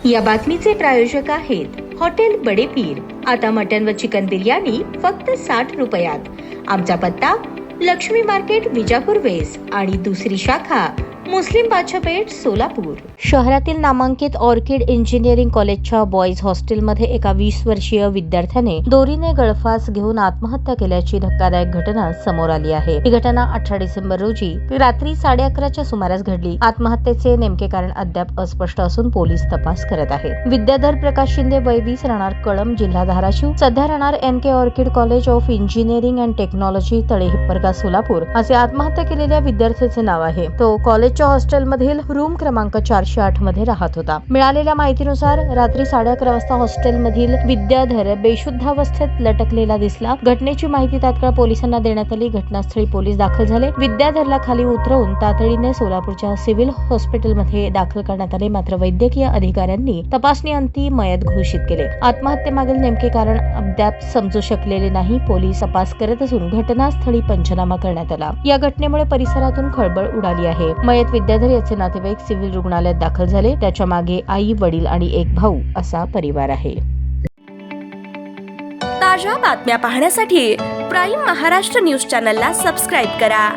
या बातमीचे प्रायोजक आहेत हॉटेल बडे पीर। आता मटन व चिकन बिर्याणी फक्त 60 रुपयात। आमचा पत्ता लक्ष्मी मार्केट विजापूर वेस्ट आणि दुसरी शाखा मुस्लिम बादशाहपेठ सोलापूर। शहरातील नामांकित ऑर्किड इंजिनिअरिंग कॉलेजच्या बॉईज हॉस्टेलमध्ये एका 20 वर्षीय विद्यार्थ्याने दोरीने गळफास घेऊन आत्महत्या केल्याची धक्कादायक घटना समोर आली आहे। ही घटना 18 डिसेंबर रोजी रात्री 11:30च्या सुमारास घडली। आत्महत्येचे नेमके कारण अद्याप अस्पष्ट असून पोलीस तपास करत आहेत। विद्याधर प्रकाश शिंदे वय 20 राहणार कळंब जिल्हा धाराशिव, सध्या राहणार NK orchid college of engineering and technology तळे हिप्परगा सोलापूर असे आत्महत्या केलेल्या विद्यार्थ्याचे नाव आहे। तो कॉलेजच्या हॉस्टेलमधील रूम क्रमांक 408 मध्ये राहत होता। मिळालेल्या माहितीनुसार रात्री 11:30 वाजता हॉस्टेलमधील विद्याधर बेशुद्धावस्थेत लटकलेला दिसला। घटनेची माहिती तात्काळ पोलिसांना देण्यात आली। घटनास्थळी पोलीस दाखल झाले। विद्याधरला खाली उतरवून तातडीने सोलापूरच्या सिव्हिल हॉस्पिटलमध्ये दाखल करण्यात आले। मात्र वैद्यकीय अधिकाऱ्यांनी तपासणीअंती मयत घोषित केले। आत्महत्येमागील नेमके कारण अद्याप समजू शकलेले नाही। पोलीस तपास करत असून घटनास्थळी पंचनामा करण्यात आला। या घटनेमुळे परिसरातून खळबळ उडाली आहे। मयत विद्याधर याचे नातेवाईक सिव्हिल रुग्णालयात दाखल झाले। त्याच्या मागे आई, वडील आणि एक भाऊ असा परिवार आहे। ताज्या बातम्या पाहण्यासाठी प्राईम महाराष्ट्र न्यूज चॅनलला सबस्क्राईब करा।